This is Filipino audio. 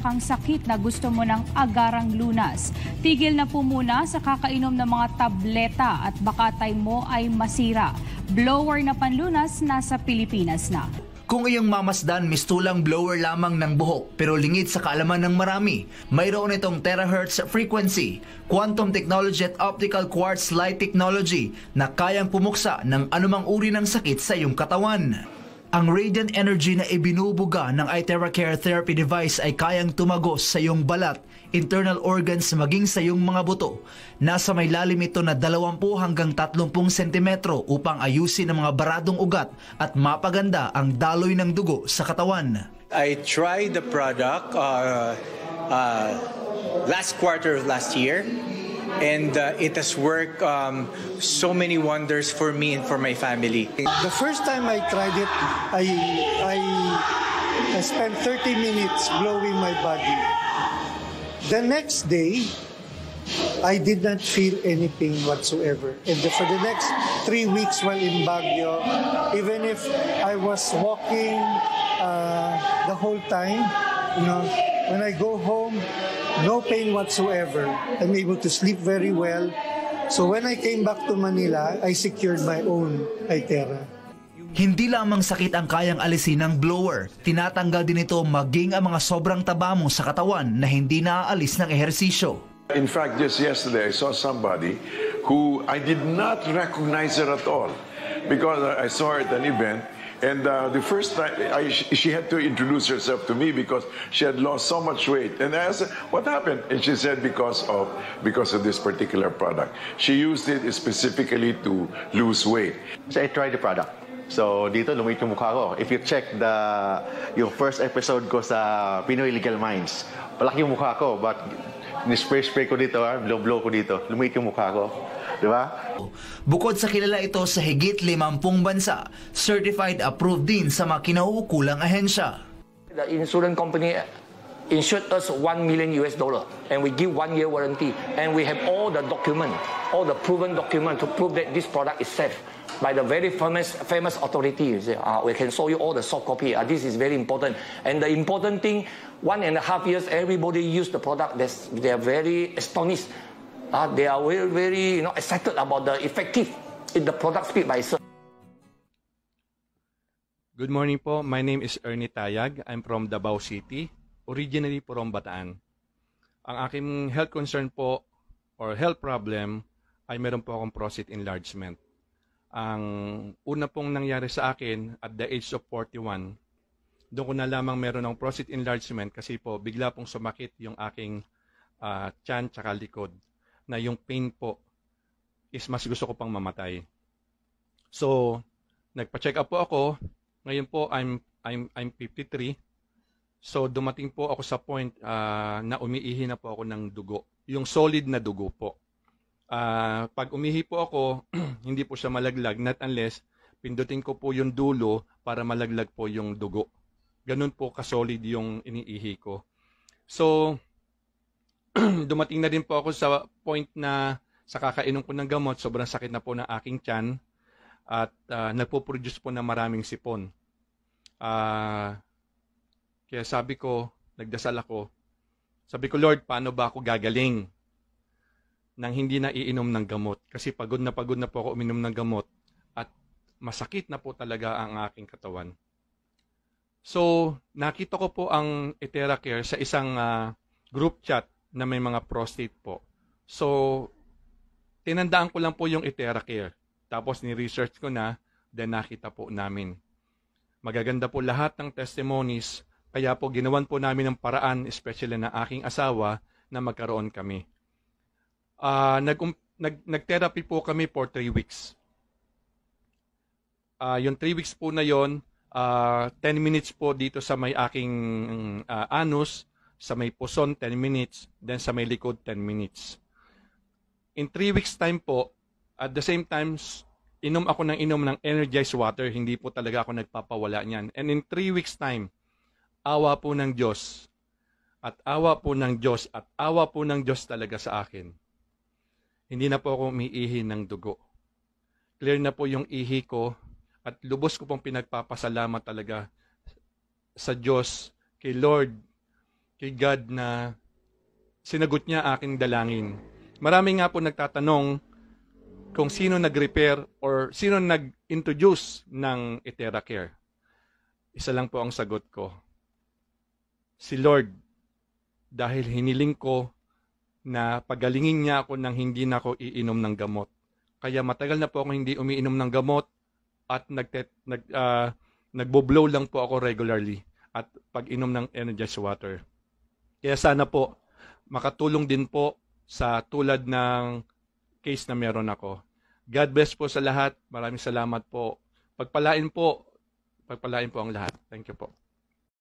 kang sakit na gusto mo ng agarang lunas. Tigil na po muna sa kakainom ng mga tableta at baka tay mo ay masira. Blower na panlunas nasa Pilipinas na. Kung iyong mamasdan, mistulang blower lamang ng buhok pero lingid sa kaalaman ng marami, mayroon itong terahertz frequency, quantum technology at optical quartz light technology na kayang pumuksa ng anumang uri ng sakit sa iyong katawan. Ang radiant energy na ibinubuga ng iTeracare therapy device ay kayang tumagos sa iyong balat, internal organs maging sa iyong mga buto. Nasa may lalim ito na 20 hanggang 30 sentimetro upang ayusin ang mga baradong ugat at mapaganda ang daloy ng dugo sa katawan. I tried the product last quarter of last year. And it has worked so many wonders for me and for my family. The first time I tried it, I spent 30 minutes blowing my body. The next day, I did not feel anything whatsoever. And for the next 3 weeks while in Baguio, even if I was walking the whole time, when I go home, no pain whatsoever. I'm able to sleep very well. So when I came back to Manila, I secured my own iTera. Hindi lamang sakit ang kayang alisin ng blower, tinatanggal din ito maging ang mga sobrang taba mo sa katawan na hindi naaalis ng ehersisyo. In fact, just yesterday I saw somebody who I did not recognize her at all because I saw her at an event. And the first time, she had to introduce herself to me because she had lost so much weight. And I asked her, what happened? And she said, because of this particular product. She used it specifically to lose weight. So I tried the product. So dito, lumit yung mukha ko. If you check yung first episode ko sa Pinoy Legal Minds, palaki yung mukha ko. But ni-spray ko dito, blow ko dito, lumit yung mukha ko. Diba? Bukod sa kilala ito sa higit 50 bansa, certified approved din sa mga kinauukulang ahensya. The insurance company insured us $1 million and we give 1 year warranty and we have all the proven document to prove that this product is safe by the very famous authority. We can show you all the soft copy. This is very important. And the important thing, 1.5 years everybody use the product. They are very astonished. They are very excited about the effective in the product speak by itself. Good morning po. My name is Ernie Tayag. I'm from Davao City, originally from Bataan. Ang aking health concern po or health problem ay meron po akong prostate enlargement. Ang una pong nangyari sa akin at the age of 41, doon ko na lamang meron ng prostate enlargement kasi po bigla pong sumakit yung aking tiyan tsaka likod, na yung pain po is mas gusto ko pang mamatay. So, nagpa-check up po ako. Ngayon po I'm 53. So, dumating po ako sa point na umiihi na po ako ng dugo. Yung solid na dugo po. Pag umihi po ako, hindi po siya malaglag, not unless pindutin ko po yung dulo para malaglag po yung dugo. Ganun po ka-solid yung iniihi ko. So, dumating na din po ako sa point na sa kakainom ko ng gamot, sobrang sakit na po ng aking tiyan at nagpo-produce po ng maraming sipon. Kaya sabi ko, nagdasal ako, sabi ko, Lord, paano ba ako gagaling nang hindi na iinom ng gamot? Kasi pagod na po ako uminom ng gamot at masakit na po talaga ang aking katawan. So, nakita ko po ang iTeracare sa isang group chat na may mga prostate po. So, tinandaan ko lang po yung iTeracare. Tapos ni-research ko na, then nakita po namin. Magaganda po lahat ng testimonies, kaya po ginawan po namin ng paraan, especially na aking asawa, na magkaroon kami. Nag-therapy po kami for 3 weeks. Yung 3 weeks po na yon, 10 minutes po dito sa may aking anus, sa may puson 10 minutes, then sa may likod 10 minutes. In 3 weeks time po, at the same time, inom ako ng energized water, hindi po talaga ako nagpapawala niyan. And in 3 weeks time, awa po ng Diyos, at awa po ng Diyos, at awa po ng Diyos talaga sa akin. Hindi na po ako umiihi ng dugo. Clear na po yung ihi ko, at lubos ko pong pinagpapasalamat talaga sa Diyos, kay Lord kay God na sinagot niya aking dalangin. Marami nga po nagtatanong kung sino nag-repair or sino nag-introduce ng EteraCare. Isa lang po ang sagot ko. Si Lord, dahil hiniling ko na pagalingin niya ako nang hindi na ako iinom ng gamot. Kaya matagal na po ako hindi umiinom ng gamot at nagbo-blow lang po ako regularly at pag-inom ng energized water. Kaya sana po makatulong din po sa tulad ng case na meron ako. God bless po sa lahat. Maraming salamat po. Pagpalain po ang lahat. Thank you po.